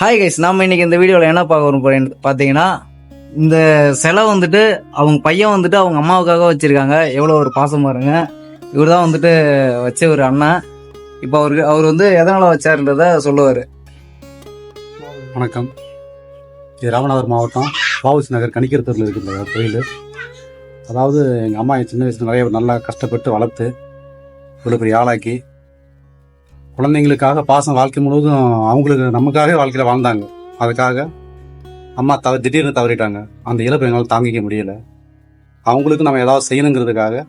Hi guys, நாம இன்னைக்கு இந்த வீடியோவில் என்ன பார்க்க போறோம் பார்த்தீங்கன்னா, இந்த சிலை வந்துட்டு அவங்க பையன் வந்துட்டு அவங்க அம்மாவுக்காக வச்சிருக்காங்க. எவ்வளோ ஒரு பாசம் பாருங்க. இவர் தான் வந்துட்டு வச்ச ஒரு அண்ணன். இப்போ அவர் வந்து எதனால வச்சாருன்றத சொல்லுவார். வணக்கம். இது ராமநாதபுரம் மாவட்டம் வஉசி நகர் கணிக்கிறத்தூரில் இருக்கிற கோயில். அதாவது எங்கள் அம்மா சின்ன வயசுல நிறைய நல்லா கஷ்டப்பட்டு வளர்த்து இவ்வளோ பெரிய ஆளாக்கி குழந்தைங்களுக்காக பாசம் வாழ்க்கை முழுவதும் அவங்களுக்கு நமக்காகவே வாழ்க்கையில் வாழ்ந்தாங்க. அதுக்காக அம்மா திடீர்னு தவறிட்டாங்க. அந்த இழப்பை எங்களால் தாங்கிக்க முடியலை. அவங்களுக்கு நம்ம ஏதாவது செய்யணுங்கிறதுக்காக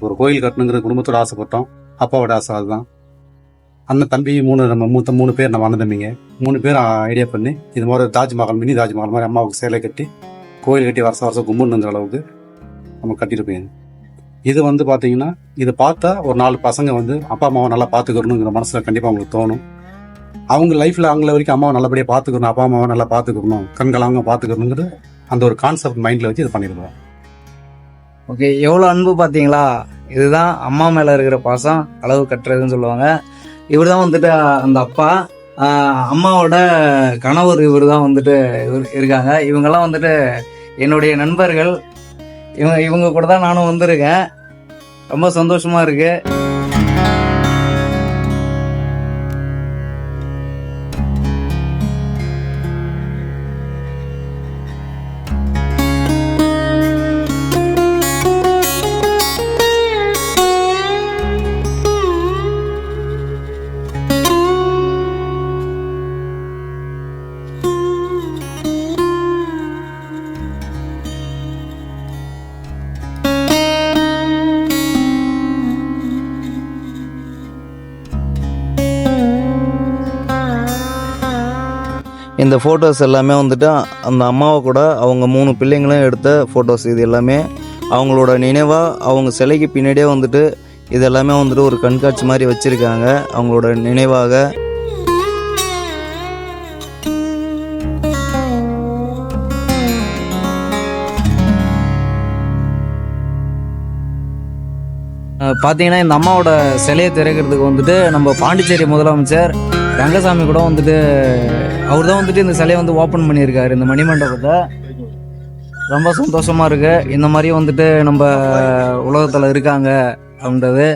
ஒரு கோயில் கட்டணுங்கிறது குடும்பத்தோடு ஆசைப்பட்டோம். அப்பாவோட ஆசை அதுதான். அண்ணன் தம்பி நம்ம மூணு பேர் நம்ம அண்ணன் தம்பிங்க 3 பேர் ஐடியா பண்ணி இது மாதிரி தாஜ்மஹால் மினி தாஜ்மஹால் மாதிரி அம்மாவுக்கு சேலை கட்டி கோயில் கட்டி வருஷம் கும்பிடுங்கிற அளவுக்கு நம்ம கட்டியிருப்பேன். இது வந்து பார்த்தீங்கன்னா இதை பார்த்தா ஒரு 4 பசங்க வந்து அப்பா அம்மாவை நல்லா பார்த்துக்கணுங்கிற மனசில் கண்டிப்பாக அவங்களுக்கு தோணும். அவங்க லைஃப்பில் அவங்கள வரைக்கும் அம்மாவை நல்லபடியாக பார்த்துக்கணும், அப்பா அம்மாவை நல்லா பார்த்துக்கணும், கண்களாங்க பார்த்துக்கணுங்கிறது அந்த ஒரு கான்செப்ட் மைண்டில் வச்சு இது பண்ணிடுவோம். ஓகே, எவ்வளோ அன்பு பார்த்தீங்களா? இதுதான் அம்மா மேலே இருக்கிற பாசம் அளவு கட்டுறதுன்னு சொல்லுவாங்க. இவர் தான் வந்துட்டு அந்த அப்பா. அம்மாவோட கணவர் இவர் தான் வந்துட்டு இருக்காங்க. இவங்கெல்லாம் வந்துட்டு என்னுடைய நண்பர்கள். இவங்க கூட தான் நானும் வந்திருக்கேன். ரொம்ப சந்தோஷமா இருக்கு. இந்த ஃபோட்டோஸ் எல்லாமே வந்துட்டு அந்த அம்மாவை கூட அவங்க 3 பிள்ளைங்களும் எடுத்த ஃபோட்டோஸ். இது எல்லாமே அவங்களோட நினைவாக அவங்க சிலைக்கு பின்னாடியே வந்துட்டு இது எல்லாமே வந்துட்டு ஒரு கண்காட்சி மாதிரி வச்சுருக்காங்க அவங்களோட நினைவாக. பார்த்தீங்கன்னா இந்த அம்மாவோட சிலையை திறக்கிறதுக்கு வந்துட்டு நம்ம பாண்டிச்சேரி முதலமைச்சர் ரங்கசாமி கூட வந்துட்டு அவர் தான் வந்துட்டு இந்த சிலையை வந்து ஓப்பன் பண்ணியிருக்காரு, இந்த மணிமண்டபத்தை. ரொம்ப சந்தோஷமா இருக்கு. இந்த மாதிரி வந்துட்டு நம்ம உலகத்தில் இருக்காங்க அப்படின்றது.